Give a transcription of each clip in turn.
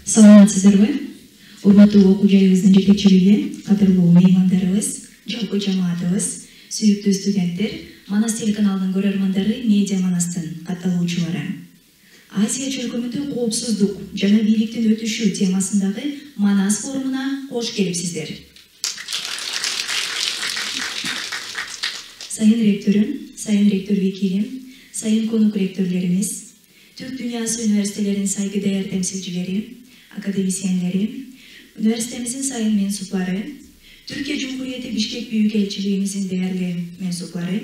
Саламатсыздарбы? Урматтуу окуучубуздун жетекчилиги, кадырлуу меймандарыбыз, жалпы жамаатыбыз, сүйүктүү студенттер, Манас телеканалынын көрөрмандары, медиа Манастын катталуучулары. Азия чөлкөмүндө коопсуздук жана бийликтин өтүшү темасындагы Манас форумуна кош келипсиздер. Sayın Rektörüm, Sayın Rektör Vekilim, Sayın Konuk Rektörlerimiz, Türk Dünyası Üniversitelerinin saygıdeğer temsilcileri, akademisyenleri, üniversitemizin sayın mensupları, Türkiye Cumhuriyeti Bişkek Büyükelçiliğimizin değerli mensupları,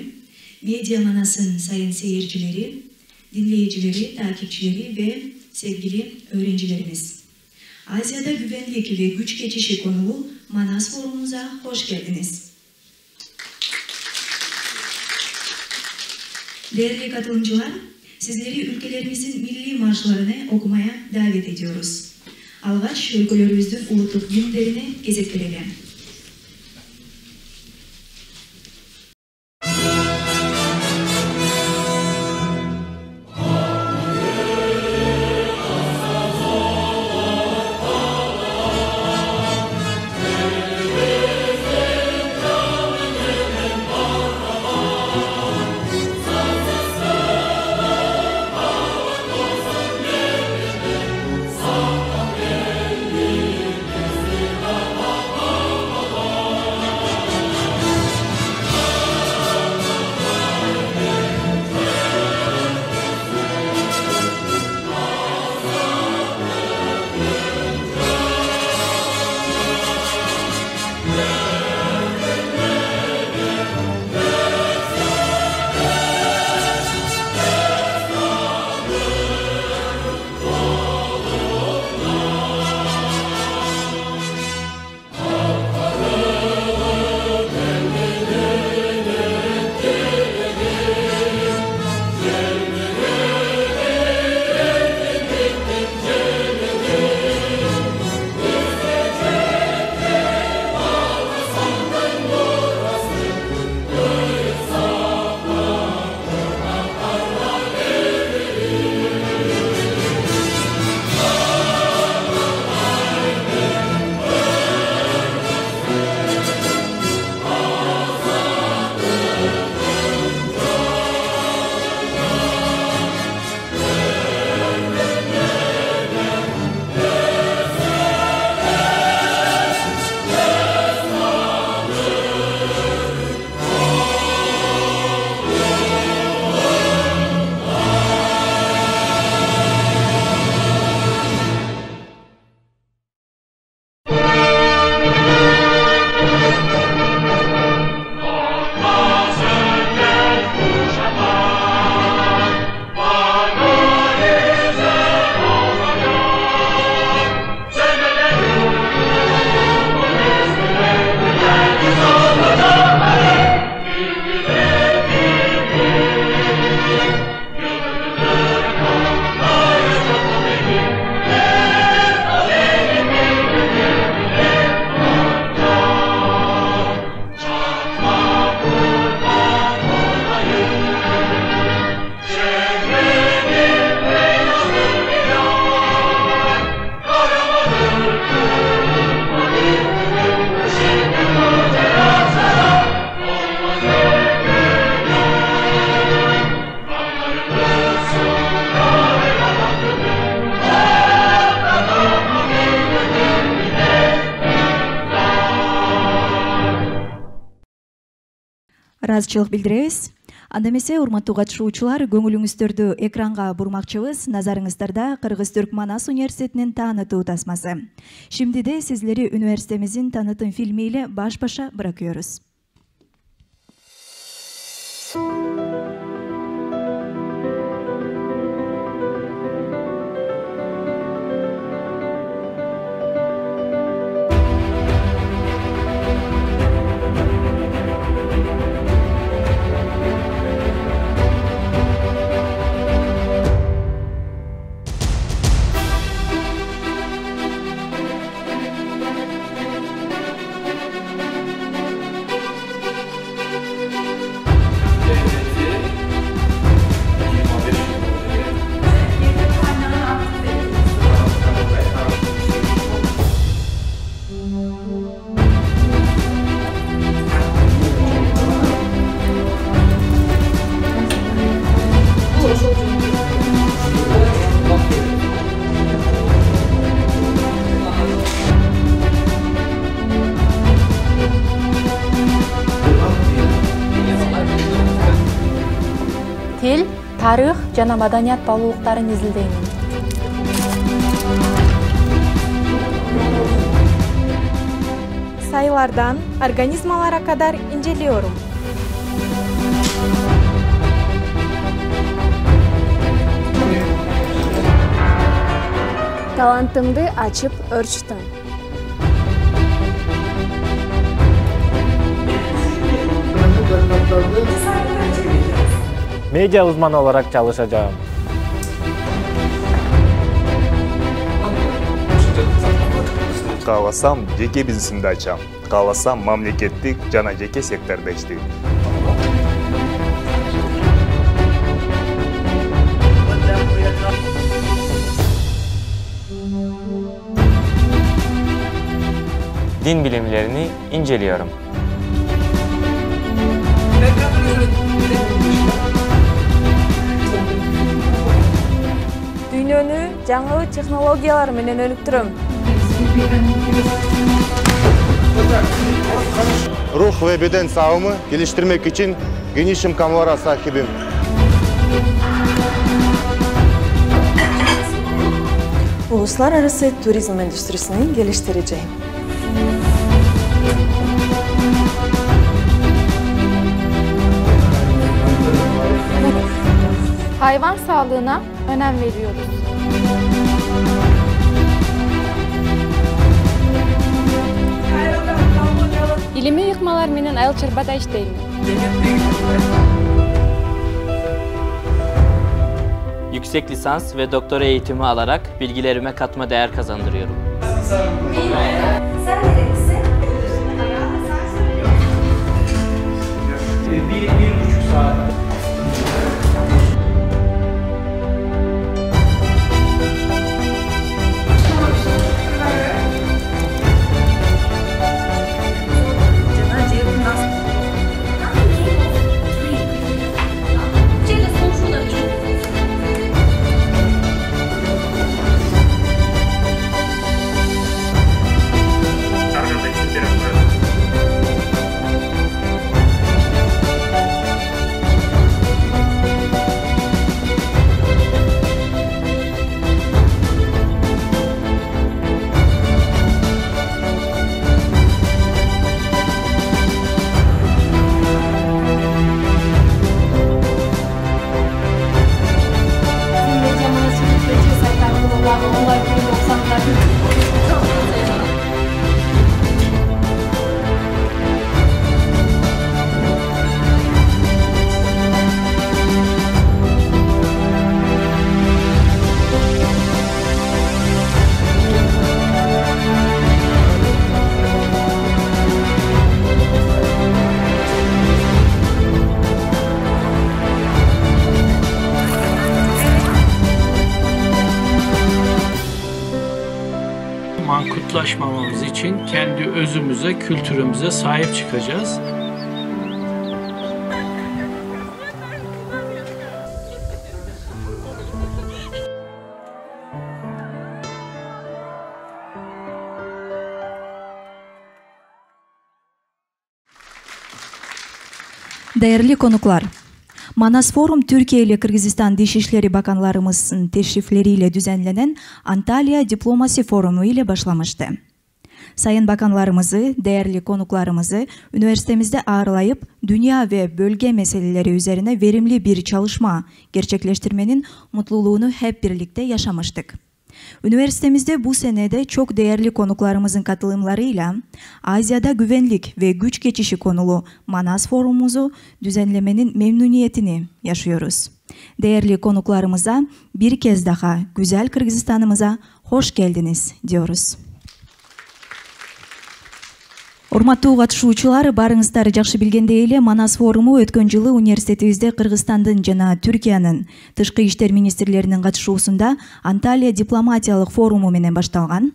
Medya Manas'ın sayın seyircileri, dinleyicileri, takipçileri ve sevgili öğrencilerimiz. Asya'da güvenlik ve güç geçişi konulu Manas Forumumuza hoş geldiniz. Değerli katılımcılar, sizleri ülkelerimizin milli marşlarını okumaya davet ediyoruz. Algaç ülkelerimizin ulusal günlerini gezettirelim. Ыраазычылык билдиребиз. Анда эмесе урматтуу катышуучулар, көңүлүңүздөрдү экранга бурмакчыбыз. Назарыңыздарда Кыргыз-Түрк Манас университетинин таанытуу тасмасы. Шимдиде сизлери университетимиздин таанытым фильми эле баш-баша быракıyoruz. тарых жана маданият баалуулуктарын изилдеймин. Sayılardan organizmalara kadar inceliyorum. Talantımı açıp ölçtüm. Medya uzmanı olarak çalışacağım. Қаласам, жеке бизнесімді ачам. Қаласам, мамлекеттік жана жеке секторда иштейм. Din bilimlerini inceliyorum. Dünyөнү жаңы технологиялар менен өнүктүрөм. Ruh ve beden sağlığımı geliştirmek için geniş imkanlara sahibim. Uluslararası turizm endüstrisini geliştireceğim. Hayvan sağlığına önem veriyoruz. İlimi yıkmalar menen ayıl çırpata işteyim. Yüksek lisans ve doktora eğitimi alarak bilgilerime katma değer kazandırıyorum. Sen nerelisin? Bir buçuk saat. Mankutlaşmamamız için kendi özümüze, kültürümüze sahip çıkacağız. Değerli konuklar, Manas Forum Türkiye ile Kırgızistan Dışişleri Bakanlarımızın teşrifleriyle düzenlenen Antalya Diplomasi Forumu ile başlamıştı. Sayın bakanlarımızı, değerli konuklarımızı üniversitemizde ağırlayıp dünya ve bölge meseleleri üzerine verimli bir çalışma gerçekleştirmenin mutluluğunu hep birlikte yaşamıştık. Üniversitemizde bu senede çok değerli konuklarımızın katılımlarıyla Asya'da güvenlik ve güç geçişi konulu Manas Forumumuzu düzenlemenin memnuniyetini yaşıyoruz. Değerli konuklarımıza bir kez daha güzel Kırgızistan'ımıza hoş geldiniz diyoruz. Урматтуу катышуучулар, барыңыздарды жакшы билгендей эле Манас форуму өткөн жылы университетибизде Кыргызстандын жана Түркиянын тышкы иштер министрлеринин катышуусунда Анталия дипломатиялык форуму менен башталган.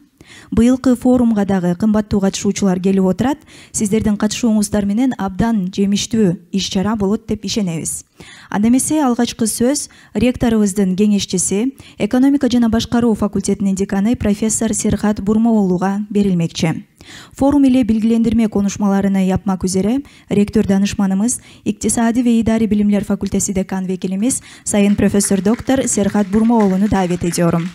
Быйылкы форумга дагы кымбаттуу катышуучулар келип отурат. Сиздердин катышууңуздар менен абдан жемиштүү иш-чара болот деп ишенебиз. Анда эмесе алгачкы сөз ректорубуздун кеңешчиси, экономика жана башкаруу факультетинин деканы профессор Серхат Бурмоолуга берилмекчи. Форум ile билгилендирме конушмаларыны yapmak üzere ректор данышманымыз, икtisadi ve idari bilimler fakültesi dekan vekilimiz Sayın Profesör Doktor Serhat Burmoğlu'nu davet ediyorum.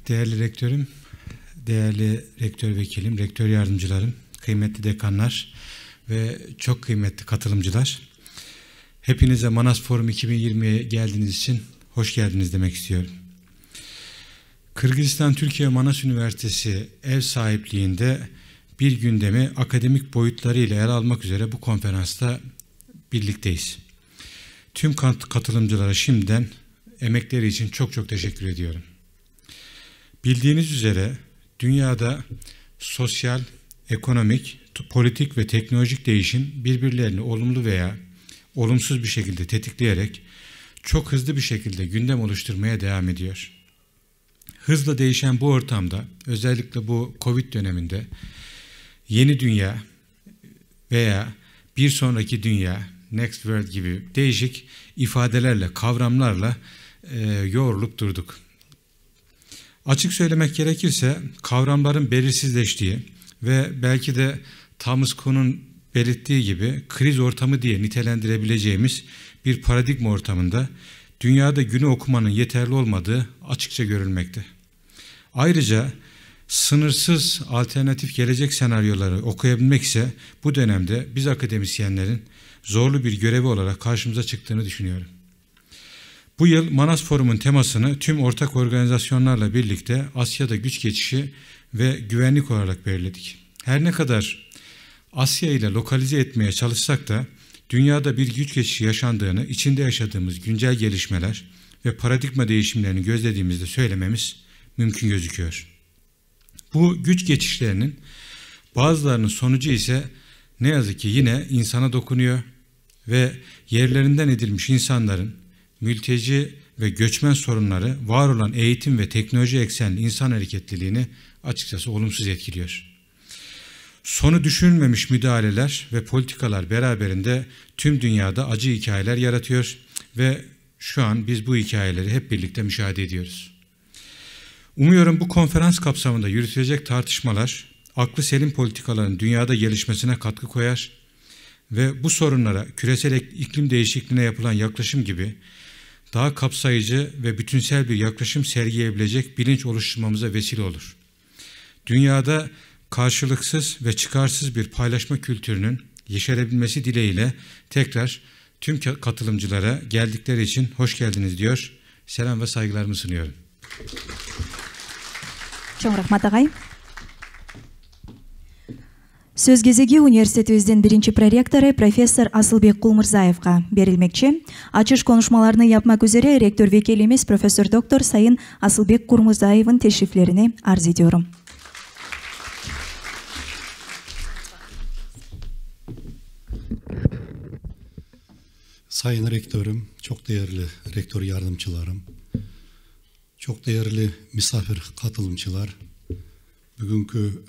Değerli rektörüm, değerli rektör vekilim, rektör yardımcılarım, kıymetli dekanlar ve çok kıymetli katılımcılar. Hepinize Manas Forum 2020'ye geldiğiniz için hoş geldiniz demek istiyorum. Kırgızistan Türkiye Manas Üniversitesi ev sahipliğinde bir gündemi akademik boyutlarıyla ele almak üzere bu konferansta birlikteyiz. Tüm katılımcılara şimdiden emekleri için çok teşekkür ediyorum. Bildiğiniz üzere dünyada sosyal, ekonomik, politik ve teknolojik değişim birbirlerini olumlu veya olumsuz bir şekilde tetikleyerek çok hızlı bir şekilde gündem oluşturmaya devam ediyor. Hızla değişen bu ortamda, özellikle bu Covid döneminde yeni dünya veya bir sonraki dünya, next world gibi değişik ifadelerle, kavramlarla yoğrulup durduk. Açık söylemek gerekirse kavramların belirsizleştiği ve belki de Thomas Kuhn'un belirttiği gibi kriz ortamı diye nitelendirebileceğimiz bir paradigma ortamında dünyada günü okumanın yeterli olmadığı açıkça görülmekte. Ayrıca sınırsız alternatif gelecek senaryoları okuyabilmek ise bu dönemde biz akademisyenlerin zorlu bir görevi olarak karşımıza çıktığını düşünüyorum. Bu yıl Manas Forum'un temasını tüm ortak organizasyonlarla birlikte Asya'da güç geçişi ve güvenlik olarak belirledik. Her ne kadar Asya ile lokalize etmeye çalışsak da dünyada bir güç geçişi yaşandığını, içinde yaşadığımız güncel gelişmeler ve paradigma değişimlerini gözlediğimizde söylememiz mümkün gözüküyor. Bu güç geçişlerinin bazılarının sonucu ise ne yazık ki yine insana dokunuyor ve yerlerinden edilmiş insanların mülteci ve göçmen sorunları var olan eğitim ve teknoloji eksenli insan hareketliliğini açıkçası olumsuz etkiliyor. Sonu düşünülmemiş müdahaleler ve politikalar beraberinde tüm dünyada acı hikayeler yaratıyor ve şu an biz bu hikayeleri hep birlikte müşahede ediyoruz. Umuyorum bu konferans kapsamında yürütülecek tartışmalar aklı selim politikaların dünyada gelişmesine katkı koyar ve bu sorunlara küresel iklim değişikliğine yapılan yaklaşım gibi daha kapsayıcı ve bütünsel bir yaklaşım sergileyebilecek bilinç oluşturmamıza vesile olur. Dünyada karşılıksız ve çıkarsız bir paylaşma kültürünün yeşerebilmesi dileğiyle tekrar tüm katılımcılara geldikleri için hoş geldiniz diyor. Selam ve saygılarımı sunuyorum. Çok rahmat ağay. Söz кезеги университетибиздин биринчи проректору профессор Асылбек Кулмурзаевга берилмекчи. Ачыш конушмаларını yapmak üzere rektör vekilimiz Profesör Doktor Sayın Asılbek Kулмурзаев'ın teşriflerini arz ediyorum. Sayın Rektörüm, çok değerli rektör yardımcılarım, çok değerli misafir katılımcılar, bugünkü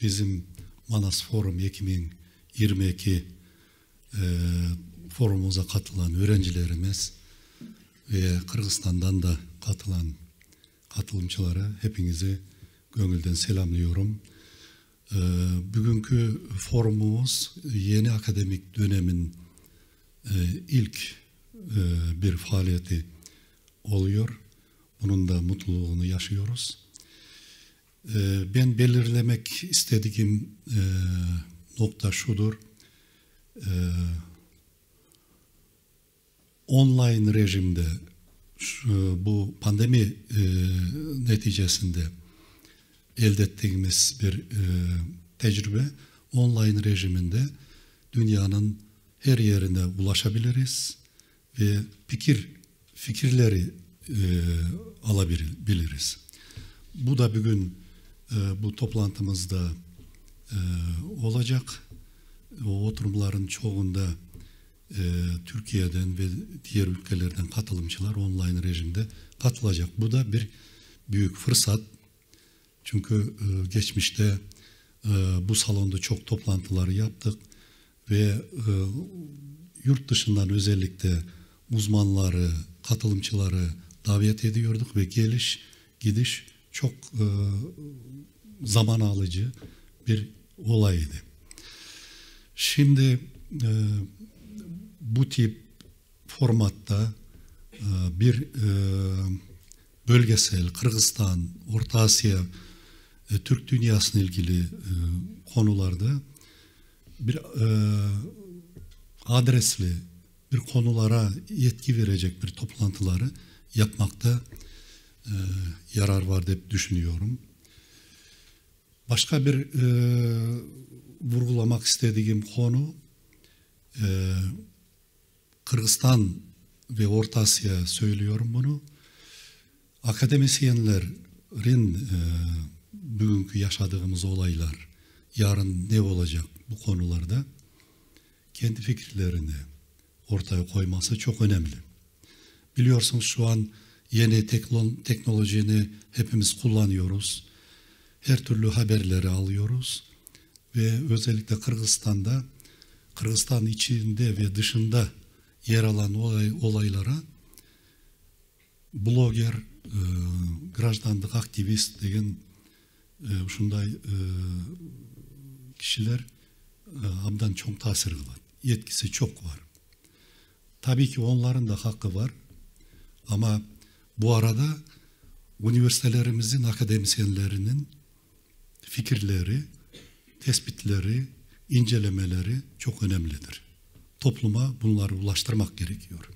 bizim Manas Forum 2022 forumumuza katılan öğrencilerimiz ve Kırgızistan'dan da katılan katılımcılara hepinizi gönülden selamlıyorum. Bugünkü forumumuz yeni akademik dönemin ilk bir faaliyeti oluyor. Bunun da mutluluğunu yaşıyoruz. Ben belirlemek istediğim nokta şudur. Online rejimde bu pandemi neticesinde elde ettiğimiz bir tecrübe, online rejiminde dünyanın her yerine ulaşabiliriz ve fikirleri alabiliriz. Bu da bugün bu toplantımızda olacak. O oturumların çoğunda Türkiye'den ve diğer ülkelerden katılımcılar online rejimde katılacak. Bu da bir büyük fırsat. Çünkü geçmişte bu salonda çok toplantıları yaptık ve yurt dışından özellikle uzmanları, katılımcıları davet ediyorduk ve geliş gidiş çok zaman alıcı bir olaydı. Şimdi bu tip formatta bir bölgesel Kırgızistan, Orta Asya, Türk dünyasına ilgili konularda bir adresli bir konulara yetki verecek bir toplantıları yapmakta yarar var diye düşünüyorum. Başka bir vurgulamak istediğim konu Kırgızistan ve Orta Asya söylüyorum bunu. Akademisyenlerin bugünkü yaşadığımız olaylar, yarın ne olacak bu konularda kendi fikirlerini ortaya koyması çok önemli. Biliyorsunuz şu an yeni teknolojini hepimiz kullanıyoruz. Her türlü haberleri alıyoruz ve özellikle Kırgızistan'da, Kırgızistan içinde ve dışında yer alan olaylara blogger, grajdanlık aktivist degen ушундай kişiler abdan çok tasir kılar. Yetkisi çok var. Tabii ki onların da hakkı var. Ama bu arada üniversitelerimizin akademisyenlerinin fikirleri, tespitleri, incelemeleri çok önemlidir. Topluma bunları ulaştırmak gerekiyor.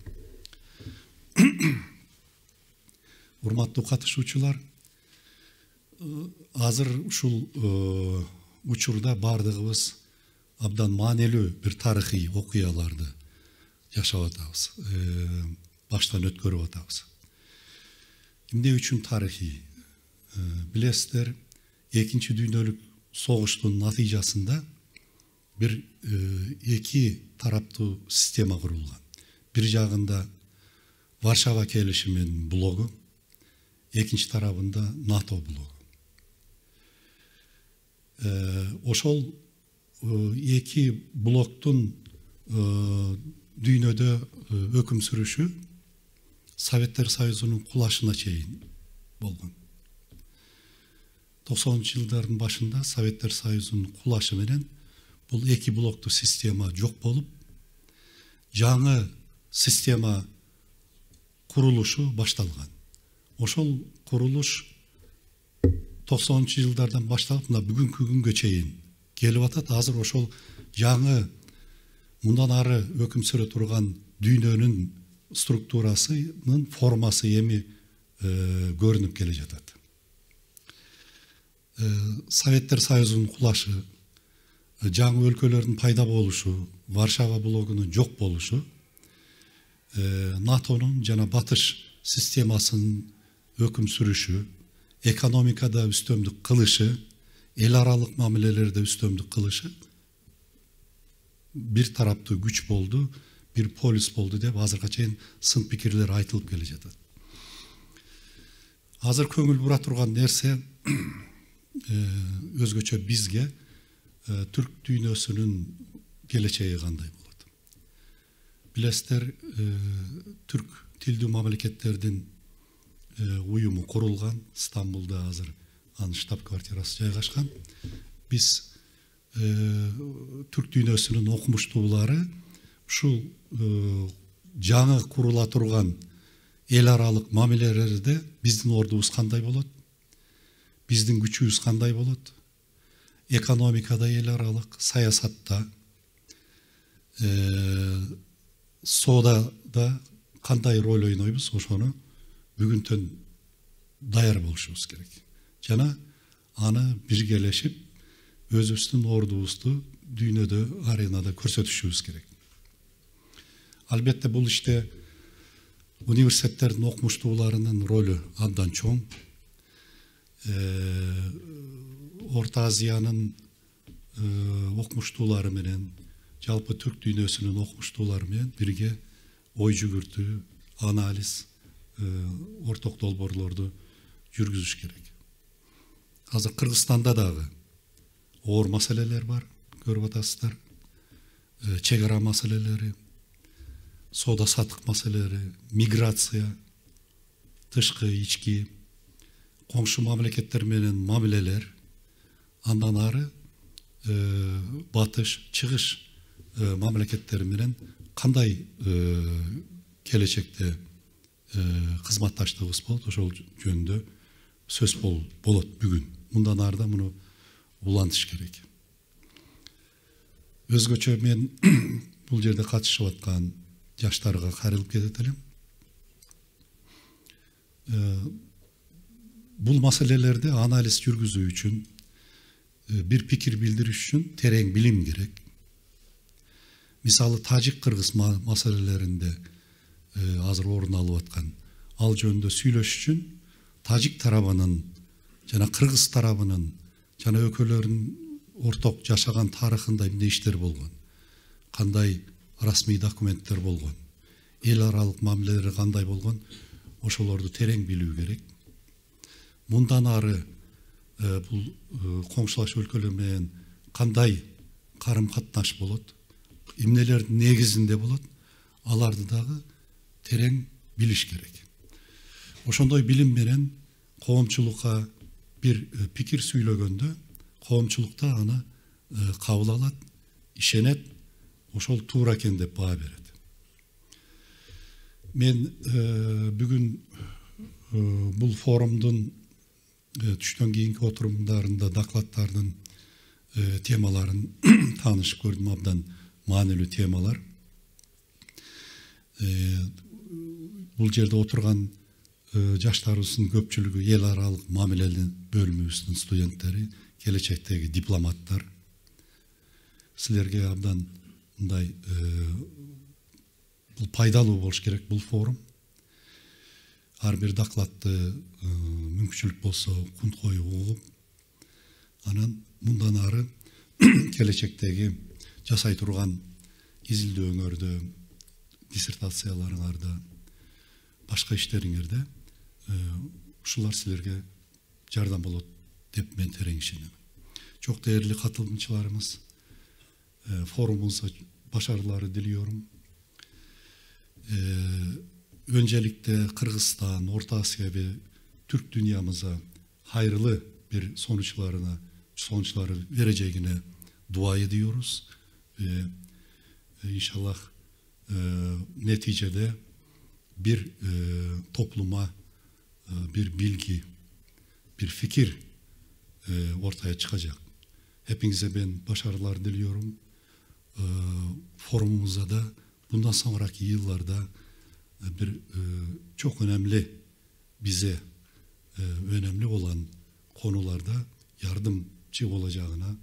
Hurmatlı katışucular, азыр ушул учурда бардыгыбыз абдан маанилүү бир тарыхый окуяларды жашап атабыз, баштан өткөрүп атабыз. Эмне үчүн тарыхый? Билесиздер, экинчи дүйнөлүк согуштун натыйжасында бир эки тараптуу система курулган. Бир жагында Варшава келишиминин блогу, экинчи тарабында НАТО блогу. Ошол эки блоктун дүйнөдө өкүм сүрүшү Советтер Союзунун кулашына чейин болгон. 90-жылдардын башында Советтер Союзунун кулашы менен бул эки блоктуу система жок болуп, жаңы система курулушу башталган. Ошол курулуш 90-жылдардан башталып, мына бүгүнкү күнгө чейин келип атат. Азыр ошол жаңы мындан ары өкүм сүрө турган дүйнөнүн структурасынын формасы эми көрүнүп келе жатат. Советтер Союзунун кулашы, жаңы өлкөлөрдүн пайда болушу, Варшава блогунун жок болушу, НАТОнун жана батыш системасынын өкүм сүрүшү, экономикада үстөмдүк кылышы, эл аралык мамилелерде үстөмдүк кылышы бир тараптуу күч болду, бир полис болду деп азыркыга чейин сын пикирлер айтылып келе жатат. Азыр көңүл бура турган нерсе өзгөчө бизге түрк дүйнөсүнүн келечеги кандай болот. Билесиздер, түрк тилдүү мамлекеттердин уюму курулган, Стамбулда азыр анын штаб-квартирасы жайгашкан. Биз түрк дүйнөсүнүн окумуштуулары ушул жаңы курула турган эл аралык мамилелерде биздин ордубуз кандай болот, биздин күчүбүз кандай болот, экономикада, эл аралык саясатта, соодада кандай роль ойнойбуз, ошону бүгүнтөн даяр болушубуз керек. Жана аны биргелешип өзүбүздүн ордубузду дүйнөдө, аренада көрсөтүшүбүз керек. Албетте бул иште университеттердин окумуштууларынын ролу абдан чоң. Орта Азиянын окумуштуулары менен жалпы Türk dünyasının okumuштууларымен birge ой жүгүртүү, анализ, орток долбоорлорду жүргүзүш керек. Азыр Кыргызстанда дагы оор маселелер бар, көрүп атасыздар. Чек ара маселелери, соода саттык маселелери, миграция, тышкы, ички, коңшу мамлекеттер менен мамилелер, андан ары батыш, чыгыш мамлекеттери менен кандай келечекте кызматташтыгыбыз болот, ошол жөнүндө сөз болот бүгүн. Мындан ары да муну улантыш керек. Өзгөчө мен бул жерде катышып аткан жаштарга кайрылып кетет элем. Бул маселелерди анализ жүргүзүү үчүн, бир пикир билдириш үчүн терең билим керек. Мисалы тажик-кыргыз маселелеринде азыр орун алып аткан ал жөнүндө сүйлөш үчүн тажик тарабынын жана кыргыз тарабынын жана экөөлөрүнүн орток жашаган тарыхында эмне иштер болгон, кандай расмий документтер болгон, эл аралык мамилелер кандай болгон, ошолорду терең билүү керек. Мындан ары бул коңшулаш өлкөлөр менен кандай карым катнаш болот, эмнелердин негизинде болот, аларды дагы терең билиш керек. Ошондой билим менен коомчулукка бир пикир сүйлөгөндө коомчулукта аны кабыл алат, ишенет, ошол туура экен деп баа берет. Мен бүгүн бул форумдун түштөн кийинки отурумдарында докладдардын темаларын таанышып көрдүм, абдан маанилүү темалар. Бул жерде отурган жаштарыбыздын көпчүлүгү эл аралык мамилелер бөлүмүбүздүн студенттери, келечектеги дипломаттар. Силерге абдан мындай бул пайдалуу болуш керек бул форум. Ар бир докладты мүмкүнчүлүк болсо кунт коюп угуп, анан мындан ары келечектеги жасай турган изилдөөңөрдө, диссертацияларыңарда, башка иштериңерде ушулар силерге жардам болот деп мен терең ишенем. Çok değerli katılımcılarımız, forumumuza başarıları diliyorum. Öncelikle Kırgızistan, Orta Asya ve Türk dünyamıza hayırlı bir sonuçları vereceğine dua ediyoruz. İnşallah neticede bir topluma bir bilgi, bir fikir ortaya çıkacak. Hepinize ben başarılar diliyorum. Forumumuza da bundan sonraki yıllarda bir çok önemli, bize önemli olan konularda yardımcı olacağına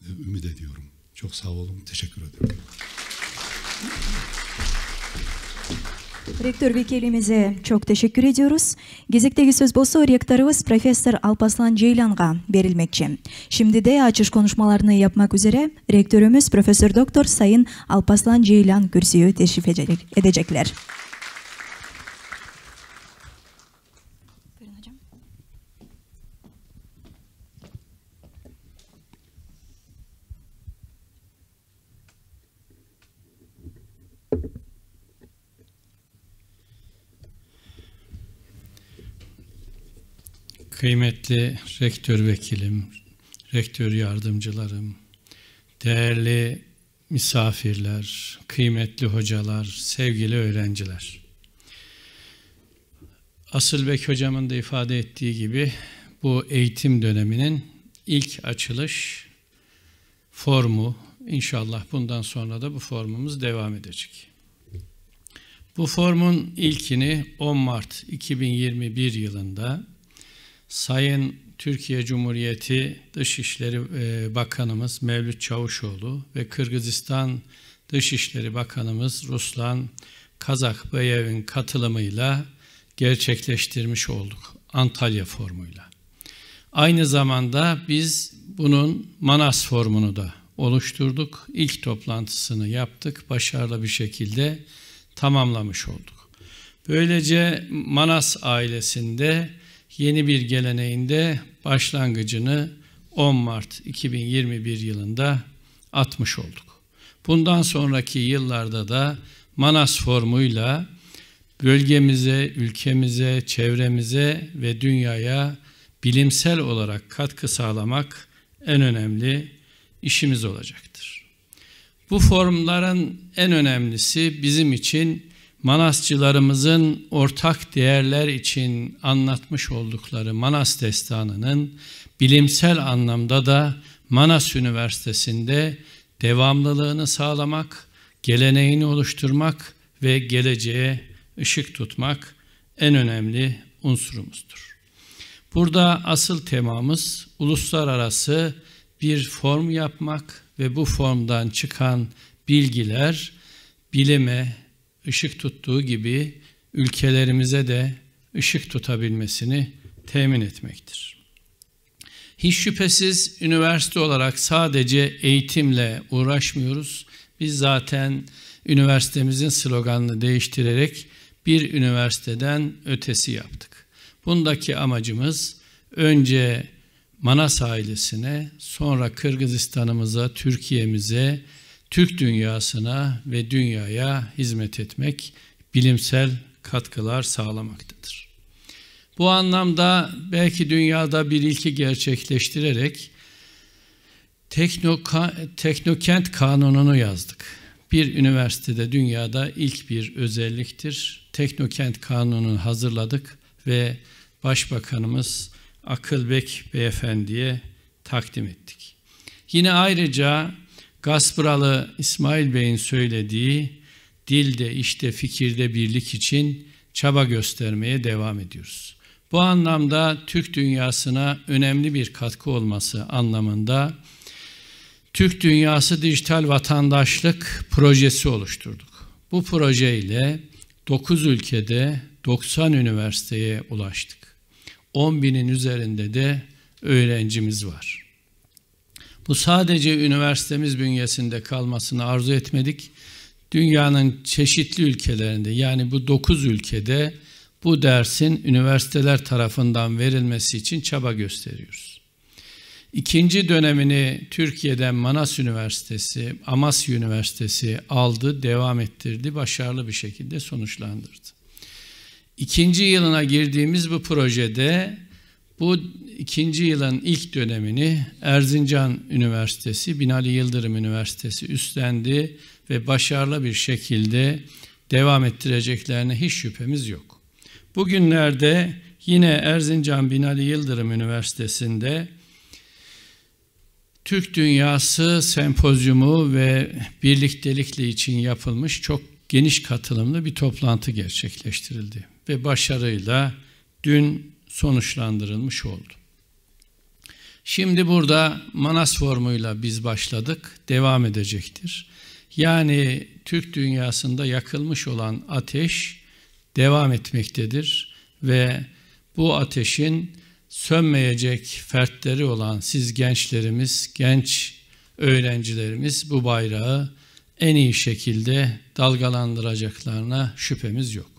ümit ediyorum. Çok sağ olun, teşekkür ederim. Ректор векилимизе çok teşekkür ediyoruz. Кезектеги сөз болсо ректорубуз профессор Алпаслан Жейланга берилмекчи. Şimdi de açış konuşmalarını yapmak üzere rektörümüz Profesör Doktor Sayın Alpaslan Ceylan kürsüyü teşrif edecekler. Kıymetli rektör vekilim, rektör yardımcılarım, değerli misafirler, kıymetli hocalar, sevgili öğrenciler. Asılbek hocamın da ifade ettiği gibi bu eğitim döneminin ilk açılış formu, inşallah bundan sonra da bu formumuz devam edecek. Bu formun ilkini 10 Mart 2021 yılında Sayın Türkiye Cumhuriyeti Dışişleri Bakanımız Mevlüt Çavuşoğlu ve Kırgızistan Dışişleri Bakanımız Ruslan Kazakbayev'in katılımıyla gerçekleştirmiş olduk Antalya formuyla. Aynı zamanda biz bunun Manas formunu da oluşturduk. İlk toplantısını yaptık. Başarılı bir şekilde tamamlamış olduk. Böylece Manas ailesinde yeni bir geleneğinde başlangıcını 10 Mart 2021 yılında atmış olduk. Bundan sonraki yıllarda da Manas formuyla bölgemize, ülkemize, çevremize ve dünyaya bilimsel olarak katkı sağlamak en önemli işimiz olacaktır. Bu formların en önemlisi bizim için Manasçılarımızın ortak değerler için anlatmış oldukları Manas Destanı'nın bilimsel anlamda da Manas Üniversitesi'nde devamlılığını sağlamak, geleneğini oluşturmak ve geleceğe ışık tutmak en önemli unsurumuzdur. Burada asıl temamız uluslararası bir form yapmak ve bu formdan çıkan bilgiler bilime ışık tuttuğu gibi ülkelerimize de ışık tutabilmesini temin etmektir. Hiç şüphesiz üniversite olarak sadece eğitimle uğraşmıyoruz. Biz zaten üniversitemizin sloganını değiştirerek bir üniversiteden ötesi yaptık. Bundaki amacımız önce Manas ailesine, sonra Kırgızistan'ımıza, Türkiye'mize, Türk dünyasına ve dünyaya hizmet etmek, bilimsel katkılar sağlamaktadır. Bu anlamda belki dünyada bir ilki gerçekleştirerek Teknokent Kanunu'nu yazdık. Bir üniversitede dünyada ilk bir özelliktir. Teknokent Kanunu'nu hazırladık ve Başbakanımız Akılbek Beyefendi'ye takdim ettik. Yine ayrıca Gaspıralı İsmail Bey'in söylediği dilde, işte, fikirde birlik için çaba göstermeye devam ediyoruz. Bu anlamda Türk dünyasına önemli bir katkı olması anlamında Türk Dünyası Dijital Vatandaşlık projesi oluşturduk. Bu projeyle 9 ülkede 90 üniversiteye ulaştık. 10.000'in üzerinde de öğrencimiz var. Bu sadece üniversitemiz bünyesinde kalmasını arzu etmedik. Dünyanın çeşitli ülkelerinde, yani bu 9 ülkede bu dersin üniversiteler tarafından verilmesi için çaba gösteriyoruz. İkinci dönemini Türkiye'den Manas Üniversitesi, Amasya Üniversitesi aldı, devam ettirdi, başarılı bir şekilde sonuçlandırdı. İkinci yılına girdiğimiz bu projede bu ikinci yılın ilk dönemini Erzincan Üniversitesi, Binali Yıldırım Üniversitesi üstlendi ve başarılı bir şekilde devam ettireceklerine hiç şüphemiz yok. Bugünlerde yine Erzincan Binali Yıldırım Üniversitesi'nde Türk Dünyası Sempozyumu ve birliktelikle için yapılmış çok geniş katılımlı bir toplantı gerçekleştirildi ve başarıyla dün sonuçlandırılmış oldu. Şimdi burada Manas formuyla biz başladık, devam edecektir. Yani Türk dünyasında yakılmış olan ateş devam etmektedir ve bu ateşin sönmeyecek fertleri olan siz gençlerimiz, genç öğrencilerimiz bu bayrağı en iyi şekilde dalgalandıracaklarına şüphemiz yok.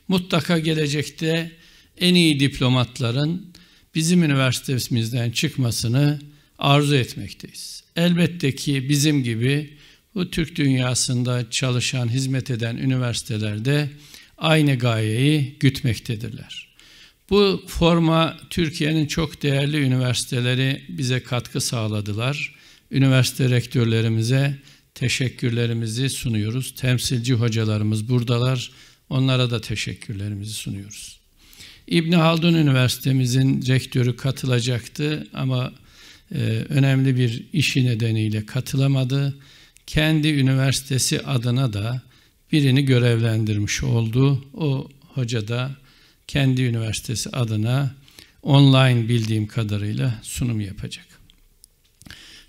Mutlaka gelecekte en iyi diplomatların bizim üniversitemizden çıkmasını arzu etmekteyiz. Elbette ki bizim gibi bu Türk dünyasında çalışan, hizmet eden üniversitelerde aynı gayeyi gütmektedirler. Bu forma Türkiye'nin çok değerli üniversiteleri bize katkı sağladılar. Üniversite rektörlerimize teşekkürlerimizi sunuyoruz. Temsilci hocalarımız buradalar. Onlara da teşekkürlerimizi sunuyoruz. İbn Haldun Üniversitemizin rektörü katılacaktı ama önemli bir işi nedeniyle katılamadı. Kendi üniversitesi adına da birini görevlendirmiş oldu. O hoca da kendi üniversitesi adına online bildiğim kadarıyla sunum yapacak.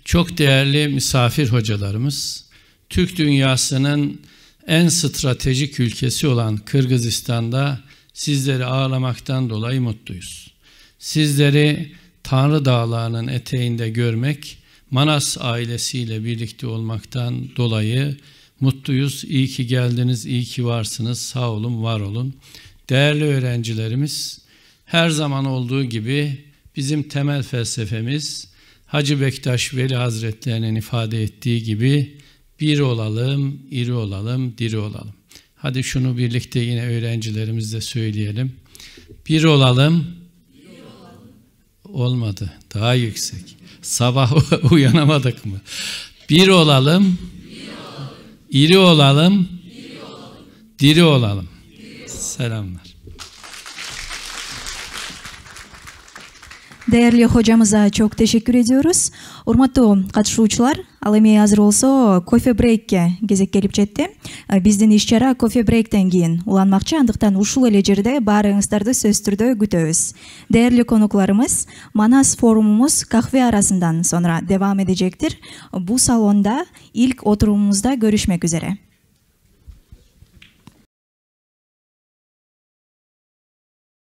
Çok değerli misafir hocalarımız, Türk dünyasının en stratejik ülkesi olan Kırgızistan'da sizleri ağırlamaktan dolayı mutluyuz. Sizleri Tanrı Dağları'nın eteğinde görmek, Manas ailesiyle birlikte olmaktan dolayı mutluyuz. İyi ki geldiniz, iyi ki varsınız. Sağ olun, var olun. Değerli öğrencilerimiz, her zaman olduğu gibi bizim temel felsefemiz Hacı Bektaş Veli Hazretlerinin ifade ettiği gibi bir olalım, iri olalım, diri olalım. Hadi şunu birlikte yine öğrencilerimizle söyleyelim. Bir olalım. Olmadı. Daha yüksek. Sabah uyanamadık mı? Bir olalım. İri olalım. Diri olalım. Selamlar. Değerli hocamıza çok teşekkür ediyoruz. Урматтуу катышуучулар, ал эми азыр болсо кофе брейкке кезек келип жетти. Биздин иш-чара кофе брейктен кийин уланмакчы, андыктан ушул эле жерде баарыңыздарды сөзсүз түрдө күтөбүз. Değerli конукларыбыз, Манас форумумуз кахве арасынан sonra devam edecektir. Bu salonda ilk oturumumuzda görüşmek üzere.